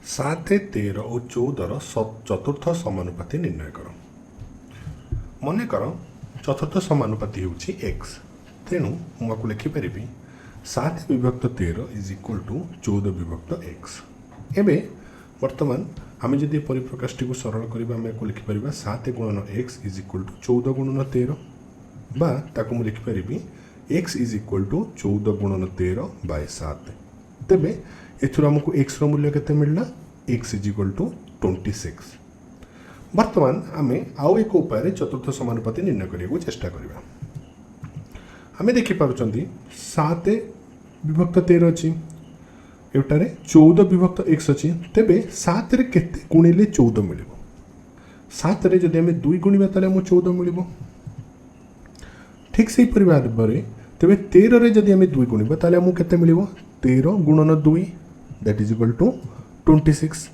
7, 13 और 14 चतुर्थ समानुपाती निर्णय कर। मन कर चतुर्थ समानुपाती हूँ एक्स, तेणु मुझे लिखिपारि 7 विभक्त 13 इज इक्वल टू 14 विभक्त एक्स। एवं बर्तमान आम जदि परिप्रकाश टी सरल करवा आम लिखिपर 7 गुणन एक्स इज इक्वल टू 14 गुणन 13 बाको मुझे लिखिपारि एक्स इज इक्वल टू 14 गुणन 13 बाय 7। तेबे एथुर आमको एक्स रो मूल्य केते मिलला, एक्स इज इक्वल टू 26। बर्तमान आम आउ एक उपाय चतुर्थ समानुपाती निर्णय करने चेष्टा करवा। आम देखिपुर 7 विभक्त 13 अच्छी एटारे 14 विभक्त एक्स अच्छी, तेबे 7 रे केते गुणिले 14 मिल। 7 रे जदि आम 2 गुणिबा ताले आम 14 मिल। ठीक से भाव में तेबे 13 रे जदि आम 2 गुणिबा ताले आम केते मिल, 13 गुणन 2 दैट इज इक्वल टू 26।